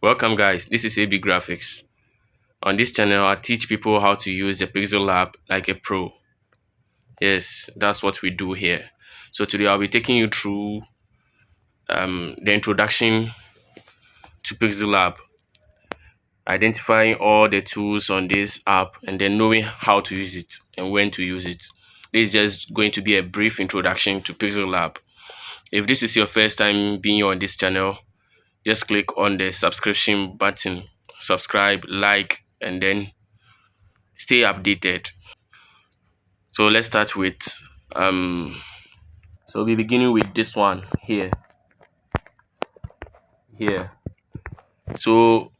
Welcome guys, this is AB Graphics. On this channel, I teach people how to use the Pixellab like a pro. Yes, that's what we do here. So today I'll be taking you through the introduction to Pixellab, identifying all the tools on this app and then knowing how to use it and when to use it. This is just going to be a brief introduction to Pixellab. If this is your first time being on this channel, just click on the subscription button, subscribe, like, and then stay updated. So let's start with so we'll be beginning with this one here. So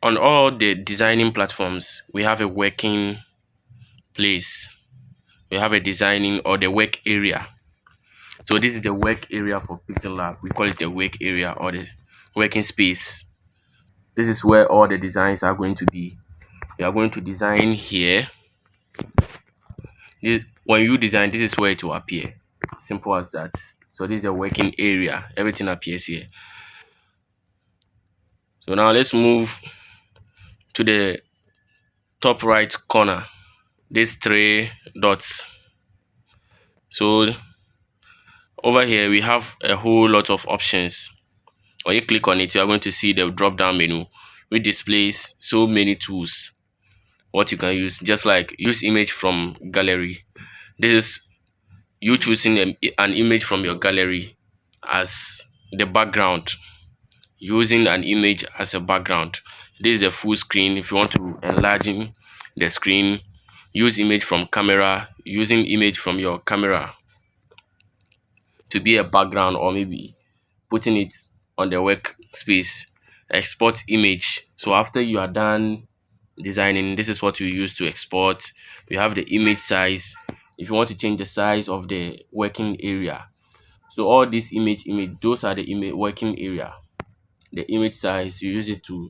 on all the designing platforms, we have a working place. We have a designing or the work area. So this is the work area for Pixellab. We call it the work area or the working space. This is where all the designs are going to be. We are going to design here. When you design, this is where it will appear. Simple as that. So this is a working area. Everything appears here. So now let's move to the top right corner. These three dots. So over here we have a whole lot of options. When you click on it, you are going to see the drop down menu which displays so many tools what you can use, just like use image from gallery. This is you choosing an image from your gallery as the background, using an image as a background. This is a full screen. If you want to enlarge the screen, use image from camera, using image from your camera to be a background, or maybe putting it on the workspace. Export image. So after you are done designing, this is what you use to export. We have the image size. If you want to change the size of the working area, so all this image, those are the image working area. The image size, you use it to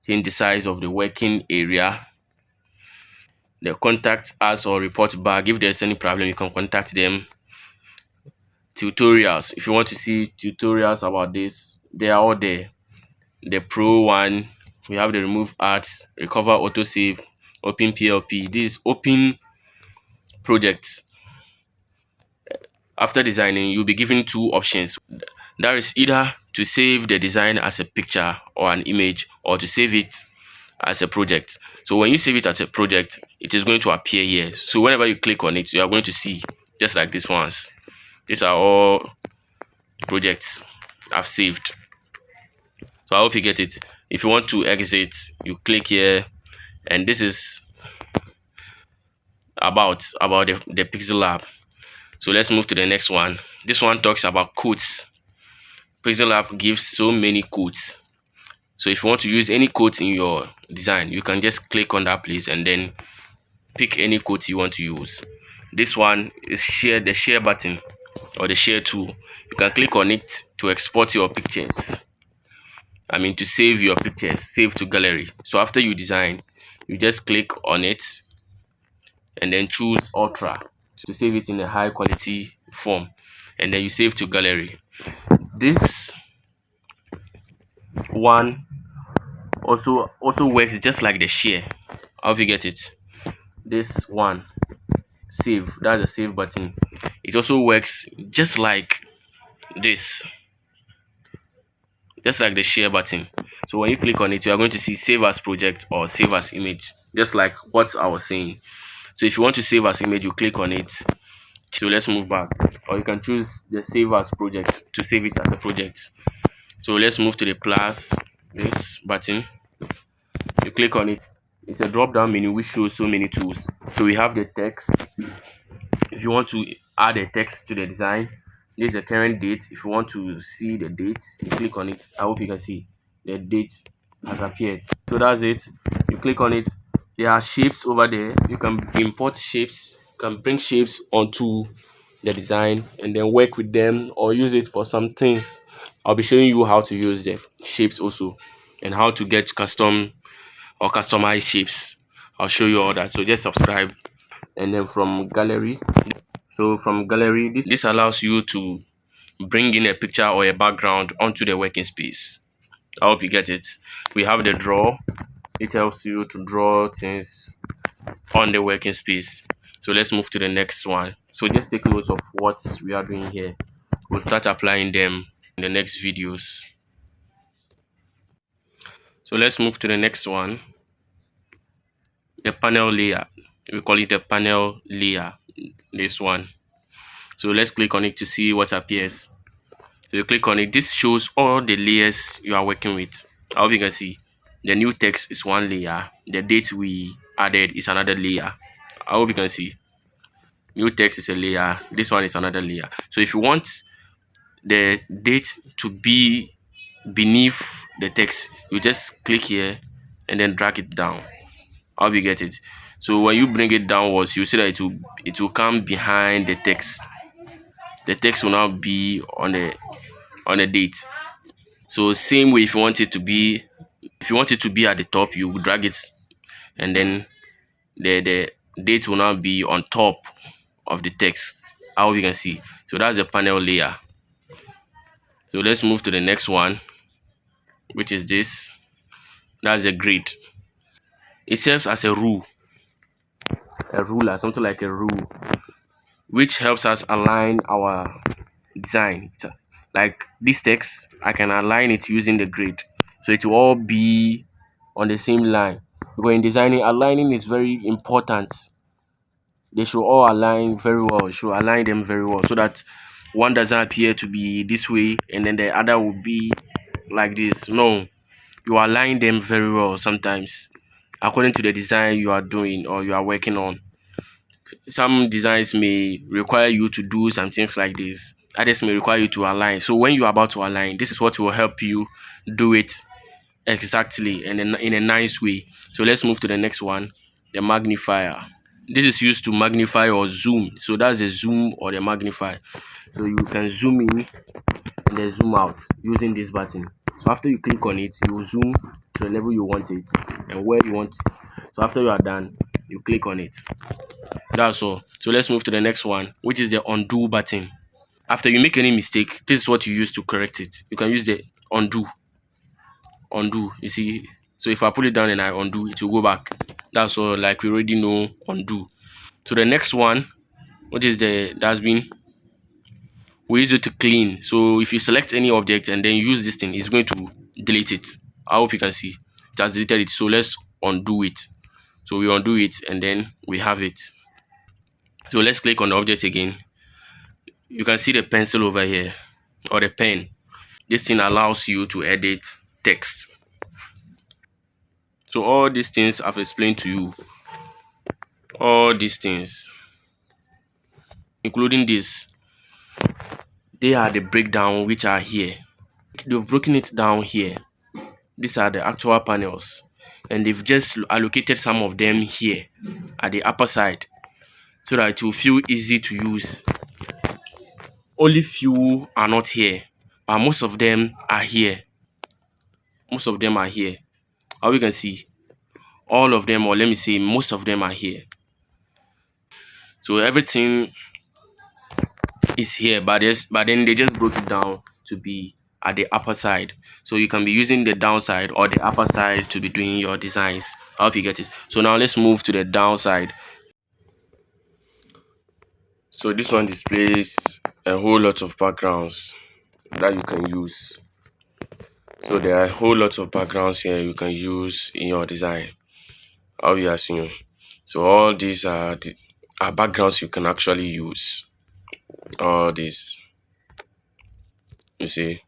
change the size of the working area. The contact us or report back. If there's any problem, you can contact them. Tutorials, if you want to see tutorials about this, they are all there. The pro one, we have the remove ads, recover autosave, open PLP. This open projects. After designing, you'll be given two options. That is either to save the design as a picture or an image, or to save it as a project. So when you save it as a project, it is going to appear here. So whenever you click on it, you are going to see just like these ones. These are all projects I've saved. So I hope you get it. If you want to exit, you click here, and this is about the Pixellab. So let's move to the next one. This one talks about quotes. Pixellab gives so many quotes. So if you want to use any quote in your design, you can just click on that place and then pick any quote you want to use. This one is the share button or the share tool. You can click on it to export your pictures. To save your pictures, save to gallery. So after you design, you just click on it and then choose Ultra to save it in a high quality form, and then you save to gallery. This one also works just like the share. I hope you get it. This one, save, that's the save button. It also works just like this, just like the share button. So when you click on it, you are going to see save as project or save as image, just like what I was saying. So if you want to save as image, you click on it. So let's move back, or you can choose the save as project to save it as a project. So let's move to the plus this button. You click on it. It's a drop down menu which shows so many tools. So we have the text. If you want to add a text to the design, this is the current date. If you want to see the date, you click on it. I hope you can see the date has appeared. So that's it. You click on it. There are shapes over there. You can import shapes. You can bring shapes onto the design and then work with them or use it for some things. I'll be showing you how to use the shapes also, and how to get custom or customized shapes. I'll show you all that. So just subscribe. And then from gallery, this allows you to bring in a picture or a background onto the working space. I hope you get it. We have the draw. It helps you to draw things on the working space. So let's move to the next one. So just take note of what we are doing here. We'll start applying them in the next videos. So let's move to the next one. The panel layer. We call it the panel layer. This one. So let's click on it to see what appears. So you click on it. This shows all the layers you are working with. I hope you can see. The new text is one layer. The date we added is another layer. I hope you can see. New text is a layer. This one is another layer. So if you want the date to be beneath the text, you just click here and then drag it down. I hope you get it. So when you bring it downwards, you see that it will come behind the text. The text will now be on the date. So same way, if you want it to be, at the top, you drag it, and then the date will now be on top of the text. How you can see. So that's the panel layer. So let's move to the next one, which is this. That's a grid. It serves as a ruler, something like a rule, which helps us align our design. Like this text, I can align it using the grid, so it will all be on the same line. Because in designing, aligning is very important. They should all align very well. You should align them very well so that one doesn't appear to be this way and then the other will be like this. No, you align them very well sometimes according to the design you are doing or you are working on. Some designs may require you to do some things like this. Others may require you to align. So when you are about to align, this is what will help you do it exactly and in a nice way. So let's move to the next one, the magnifier. This is used to magnify or zoom. So that's the zoom or the magnify. So you can zoom in and then zoom out using this button. So after you click on it, you zoom to the level you want it and where you want it. So after you are done, you click on it. That's all. So let's move to the next one, which is the undo button. After you make any mistake, this is what you use to correct it. You can use the undo. You see, so if I put it down and I undo, it will go back. That's all. Like we already know, undo. So the next one, which is the dustbin, we use it to clean. So if you select any object and then use this thing, it's going to delete it. I hope you can see it has deleted it. So let's undo it. So we undo it and then we have it. So let's click on the object again. You can see the pencil over here or the pen. This thing allows you to edit text. So all these things I've explained to you, all these things, including this, they are the breakdown which are here. They've broken it down here. These are the actual panels, and they've just allocated some of them here at the upper side so that it will feel easy to use. Only few are not here, but most of them are here. Most of them are here. How we can see, all of them, or let me say most of them are here. So everything is here, but then they just broke it down to be at the upper side. So you can be using the downside or the upper side to be doing your designs. I hope you get it. So now let's move to the downside. So this one displays a whole lot of backgrounds that you can use. So there are a whole lot of backgrounds here you can use in your design. How you are seeing. So all these are backgrounds you can actually use. All these, you see.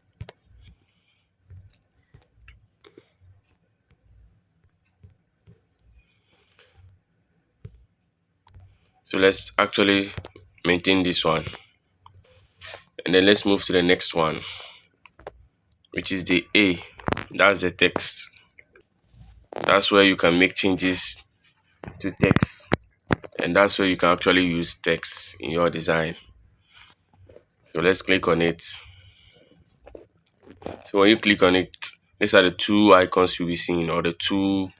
So let's actually maintain this one. And then let's move to the next one, which is the A. That's the text. That's where you can make changes to text. And that's where you can actually use text in your design. So let's click on it. So when you click on it, these are the two icons you'll be seeing, or the two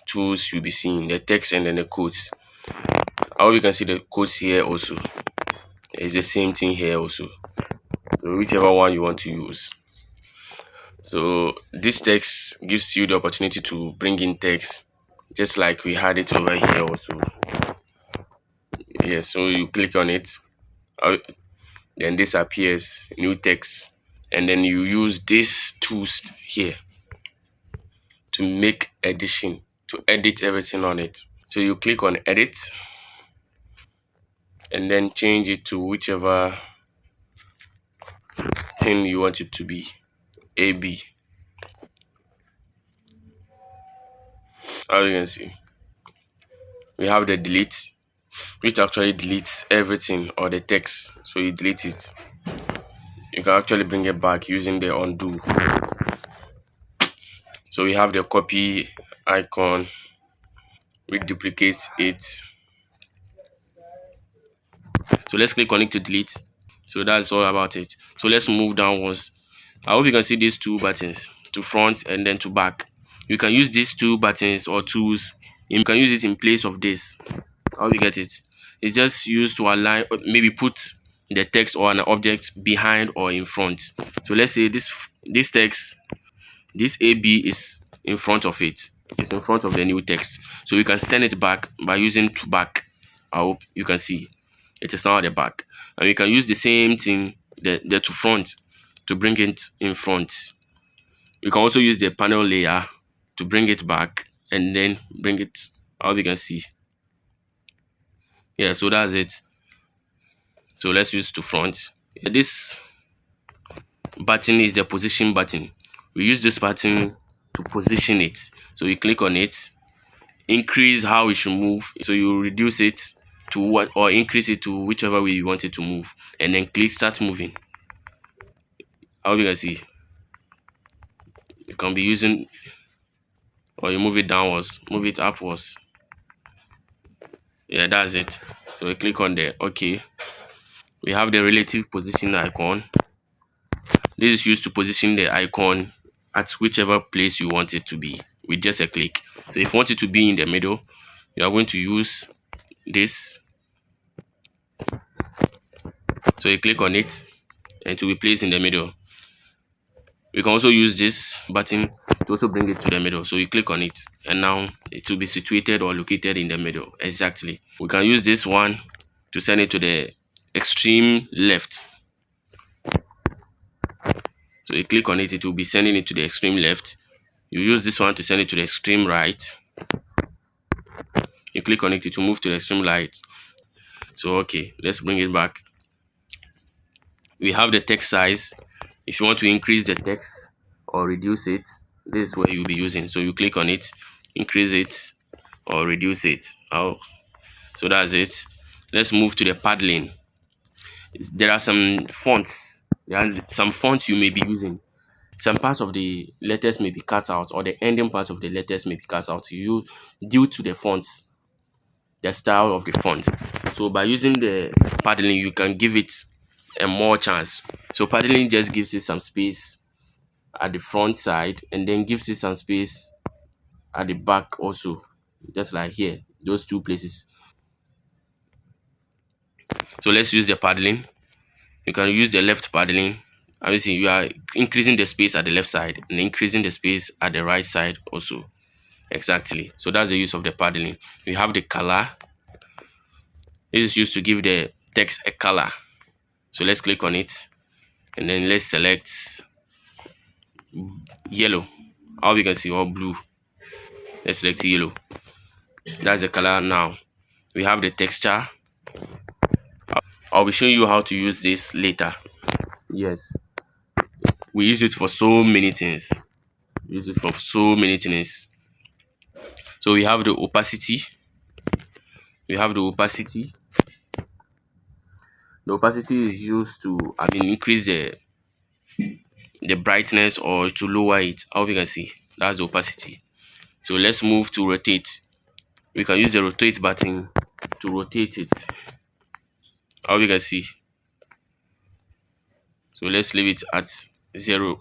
tools you'll be seeing, the text and then the codes. How you can see the codes here also. It's the same thing here also. So whichever one you want to use. So this text gives you the opportunity to bring in text, just like we had it over here also. Yeah, so you click on it, uh, then this appears, new text, and then you use these tools here to make edition, to edit everything on it. So you click on edit and then change it to whichever thing you want it to be. AB. As you can see, we have the delete, which actually deletes everything or the text. So you delete it. You can actually bring it back using the undo. So we have the copy icon, which duplicates it. So let's click on it to delete. So that's all about it. So let's move downwards. I hope you can see these two buttons, to front and then to back. You can use these two buttons or tools. You can use it in place of this. How you get it? It's just used to align, maybe put the text or an object behind or in front. So let's say this text, this AB is in front of it. It's in front of the new text. So you can send it back by using to back. I hope you can see. It is now at the back. And you can use the same thing, the to front, to bring it in front. You can also use the panel layer to bring it back and then bring it. I hope you can see. Yeah, so that's it. So let's use to front. This button is the position button. We use this button to position it. So you click on it, increase how it should move. So you reduce it to what, or increase it to whichever way you want it to move, and then click start moving. How you can see, you can be using, or you move it downwards, move it upwards. Yeah, that's it. So we click on the OK. We have the relative position icon. This is used to position the icon at whichever place you want it to be with just a click. So if you want it to be in the middle, you are going to use this. So you click on it and it will be placed in the middle. We can also use this button to also bring it to the middle. So you click on it and now it will be situated or located in the middle. Exactly. We can use this one to send it to the extreme left. So you click on it, it will be sending it to the extreme left. You use this one to send it to the extreme right. You click on it, it will move to the extreme right. So okay, let's bring it back. We have the text size. If you want to increase the text or reduce it, this is what you'll be using. So you click on it, increase it or reduce it. Oh, so that's it. Let's move to the paddling. There are some fonts. There are some fonts you may be using. Some parts of the letters may be cut out, or the ending part of the letters may be cut out. You due to the fonts, the style of the font. So by using the paddling, you can give it a more chance. So paddling just gives it some space at the front side and then gives it some space at the back also, just like here, those two places. So let's use the paddling. You can use the left paddling. Obviously, you are increasing the space at the left side and increasing the space at the right side also. Exactly. So that's the use of the paddling. We have the color. This is used to give the text a color. So let's click on it and then let's select yellow. How we can see, or blue. Let's select yellow. That's the color now. We have the texture. I'll be showing you how to use this later. Yes, we use it for so many things. We use it for so many things. So we have the opacity. We have the opacity. The opacity is used to, increase the brightness or to lower it. How we can see, that's the opacity. So let's move to rotate. We can use the rotate button to rotate it. How we can see. So let's leave it at 0.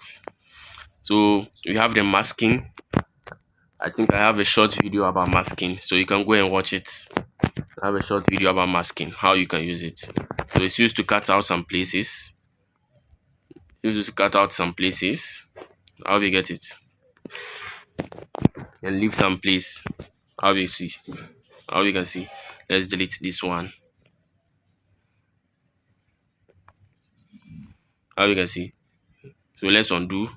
So we have the masking. I think I have a short video about masking, so you can go and watch it. I have a short video about masking, how you can use it. So it's used to cut out some places. It's used to cut out some places. I hope you get it. And leave some place. I hope you see. I hope you can see. Let's delete this one. I hope you can see. So let's undo.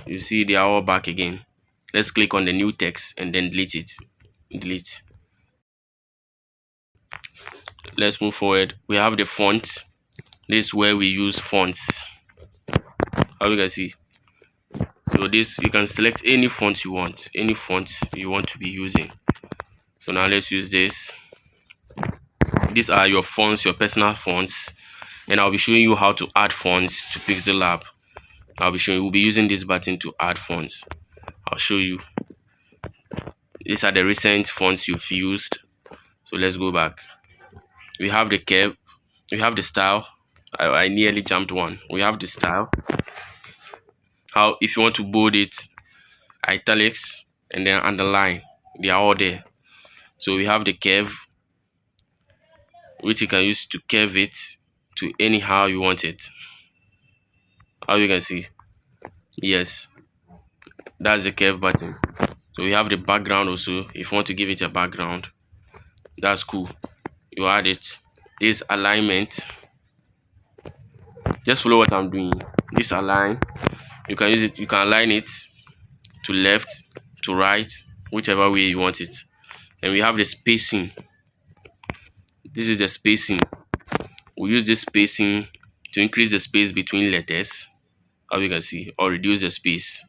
You see they are all back again. Let's click on the new text and then delete it. Delete. Let's move forward. We have the font. This is where we use fonts. How you can see. So this, you can select any font you want. Any font you want to be using. So now let's use this. These are your fonts, your personal fonts. And I'll be showing you how to add fonts to Pixellab. I'll be showing you. We'll be using this button to add fonts. I'll show you. These are the recent fonts you've used. So let's go back. We have the curve. We have the style. I nearly jumped one. We have the style. How if you want to bold it, italics, and then underline. They are all there. So we have the curve, which you can use to curve it to anyhow you want it. How you can see. Yes, that's the curve button. So we have the background also. If you want to give it a background, that's cool. You add it. This alignment. Just follow what I'm doing. This align. You can use it. You can align it to left, to right, whichever way you want it. And we have the spacing. This is the spacing. We use this spacing to increase the space between letters, as you can see, or reduce the space.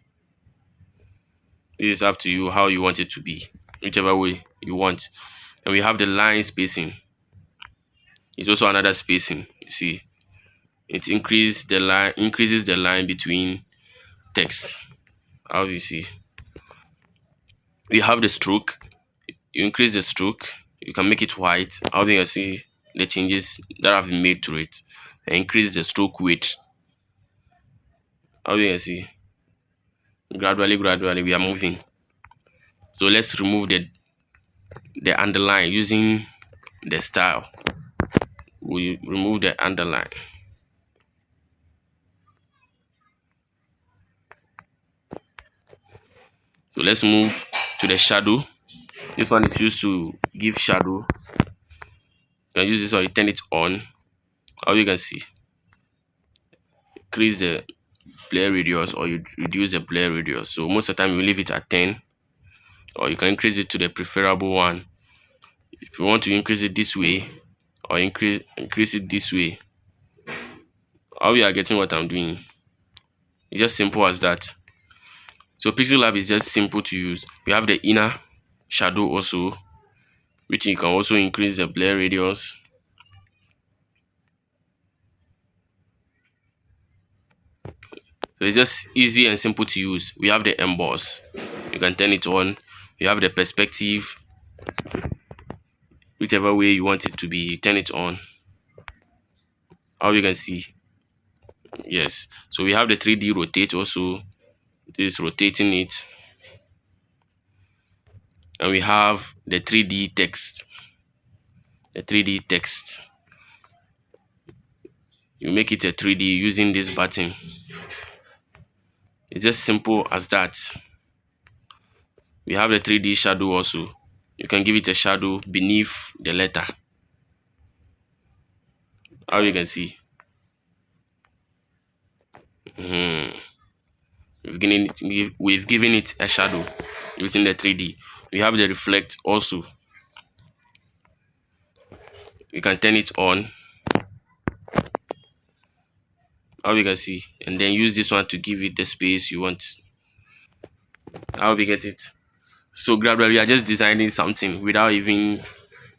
This is up to you how you want it to be, whichever way you want. And we have the line spacing. It's also another spacing. You see, it increases the line between text. How you see. We have the stroke. You increase the stroke. You can make it white. How you can see the changes that have been made to it. And increase the stroke width. How you can see. Gradually we are moving. So let's remove the underline using the style. We remove the underline. So let's move to the shadow. This one is used to give shadow. You can use this one, you turn it on. How you can see. Increase the blur radius or you reduce the blur radius. So most of the time you leave it at 10, or you can increase it to the preferable one. If you want to increase it this way or increase it this way. How you are getting what I'm doing? It's just simple as that. So Pixellab is just simple to use. You have the inner shadow also, which you can also increase the blur radius. So it's just easy and simple to use. We have the emboss. You can turn it on. You have the perspective. Whichever way you want it to be, turn it on. How you can see. Yes. So we have the 3D rotate also. This is rotating it. And we have the 3D text. The 3D text. You make it a 3D using this button. It's just simple as that. We have the 3D shadow also. You can give it a shadow beneath the letter. How you can see. We've given it a shadow using the 3D. We have the reflect also. You can turn it on. How you can see. And then use this one to give it the space you want. How we get it. So gradually we are just designing something without even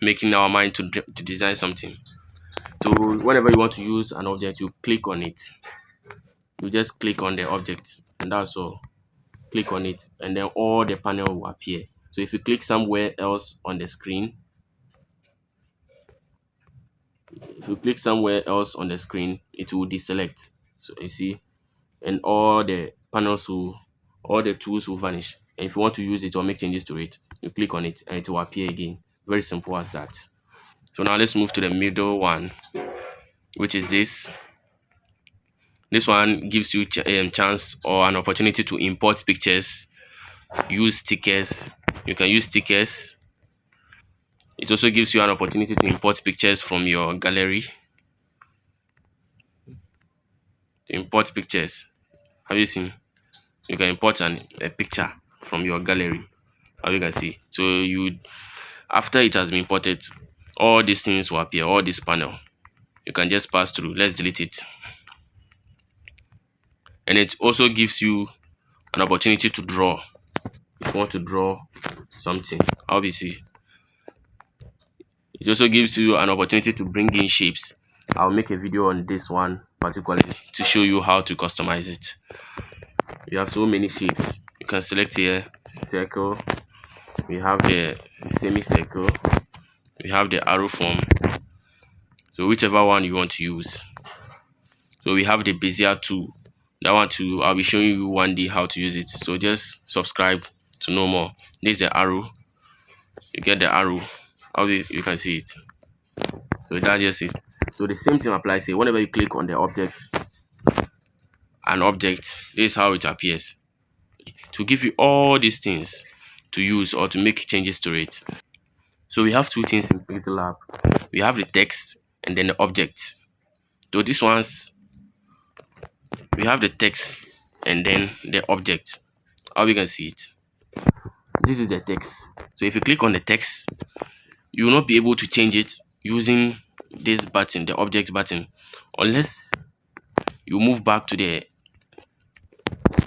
making our mind to design something. So whenever you want to use an object, you click on it. You just click on the object and that's all. Click on it and then all the panel will appear. So if you click somewhere else on the screen, it will deselect. So you see, and all the tools will vanish. And if you want to use it or make changes to it, you click on it and it will appear again. Very simple as that. So now let's move to the middle one, which is this. This one gives you chance or an opportunity to import pictures, use stickers. You can use stickers. It also gives you an opportunity to import pictures from your gallery. To import pictures. Have you seen? You can import a picture from your gallery. As you can see. So you, after it has been imported, all these things will appear, all this panel. You can just pass through. Let's delete it. And it also gives you an opportunity to draw. If you want to draw something, obviously. It also gives you an opportunity to bring in shapes. I'll make a video on this one particularly to show you how to customize it. You have so many shapes. You can select here circle. We have the semicircle. We have the arrow form. So whichever one you want to use. So we have the Bezier tool. That one too, I'll be showing you one day how to use it. So just subscribe to know more. This is the arrow. You get the arrow. How you can see it. So that's just it. So the same thing applies here. Whenever you click on the object, an object, this is how it appears. To give you all these things to use or to make changes to it. So we have two things in Pixellab. We have the text and then the objects. So these ones, we have the text and then the object. How we can see it. This is the text. So if you click on the text, you will not be able to change it using this button, the object button, unless you move back to the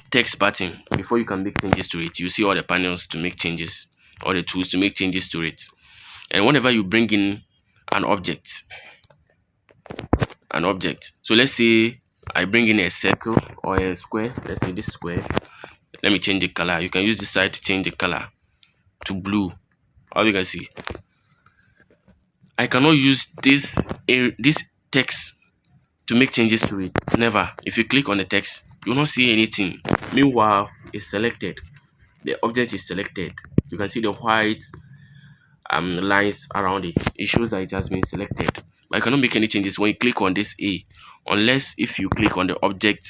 text button before you can make changes to it. You see all the panels to make changes, all the tools to make changes to it. And whenever you bring in an object, so let's say I bring in a circle or a square. Let's say this square. Let me change the color. You can use this side to change the color to blue. As you can see, I cannot use this text to make changes to it. Never. If you click on the text, you will not see anything. Meanwhile, it's selected. The object is selected. You can see the white lines around it. It shows that it has been selected. But I cannot make any changes when you click on this A, unless if you click on the object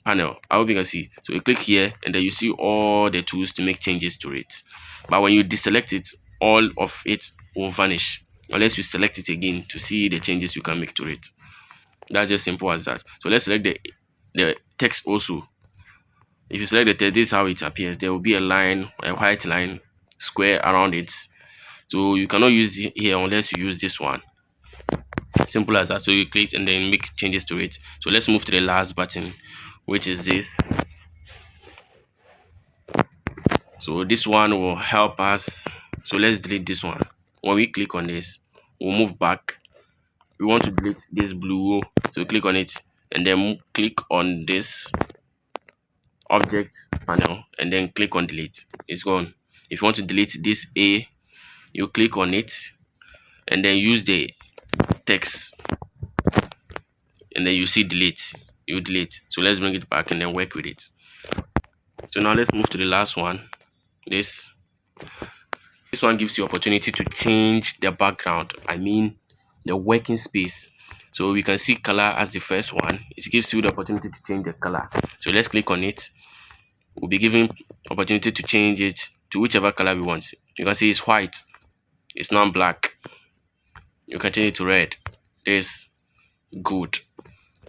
panel. I hope you can see. So you click here and then you see all the tools to make changes to it. But when you deselect it, all of it will vanish unless you select it again to see the changes you can make to it. That's just simple as that. So let's select the text also. If you select the text, this is how it appears. There will be a line, a white line, square around it. So you cannot use it here unless you use this one. Simple as that. So you click and then make changes to it. So let's move to the last button, which is this. So this one will help us. So let's delete this one. When we click on this, we'll move back. We want to delete this blue, so click on it and then click on this object panel and then click on delete. It's gone. If you want to delete this A, you click on it and then use the text and then you see delete. You delete. So let's bring it back and then work with it. So now let's move to the last one. This one gives you opportunity to change the background. I mean the working space. So we can see color as the first one. It gives you the opportunity to change the color. So let's click on it. We'll be given opportunity to change it to whichever color we want. You can see it's white. It's not black. You can change it to red. This good.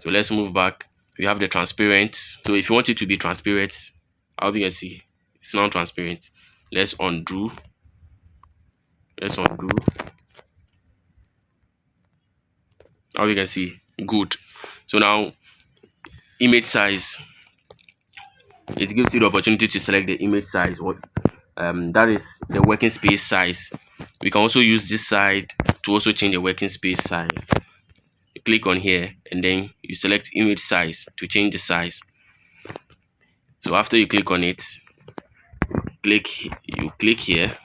So let's move back. We have the transparent. So if you want it to be transparent, how you can see it's not transparent. Let's undo. Let's undo. How you can see, good. So now image size. It gives you the opportunity to select the image size. What that is the working space size. We can also use this side to also change the working space size. You click on here and then you select image size to change the size. So after you click on it, you click here.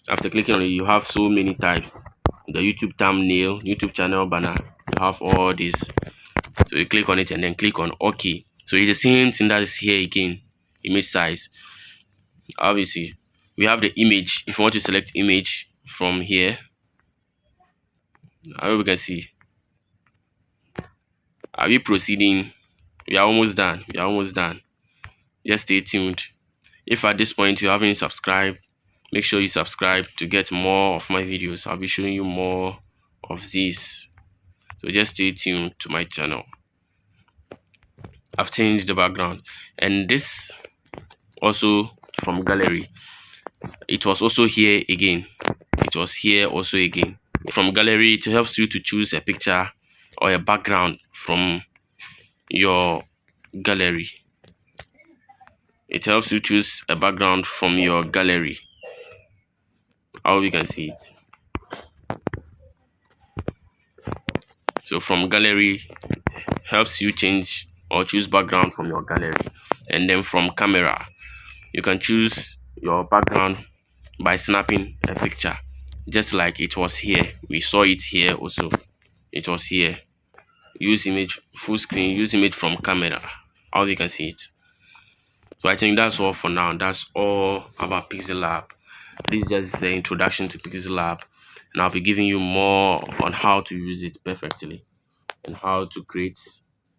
After clicking on it, you have so many types. The YouTube thumbnail, YouTube channel banner, you have all these. So you click on it and then click on OK. So it's the same thing that is here again, image size. Obviously, we have the image. If you want to select image from here, I hope we can see. Are we proceeding? We are almost done. We are almost done. Just stay tuned. If at this point you haven't subscribed, make sure you subscribe to get more of my videos. I'll be showing you more of these. So just stay tuned to my channel. I've changed the background, and this also from gallery. It was also here again. It was here also again. From gallery, it helps you to choose a picture or a background from your gallery. It helps you choose a background from your gallery. How we can see it. So from gallery, helps you change or choose background from your gallery. And then from camera, you can choose your background by snapping a picture, just like it was here. We saw it here also. It was here. Use image full screen, use image from camera. How you can see it. So I think that's all for now. That's all about Pixellab. This is just the introduction to Pixellab, and I'll be giving you more on how to use it perfectly and how to create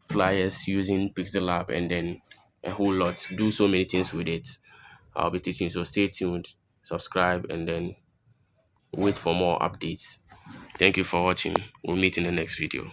flyers using Pixellab, and then a whole lot. Do so many things with it. I'll be teaching, so stay tuned, subscribe, and then wait for more updates. Thank you for watching. We'll meet in the next video.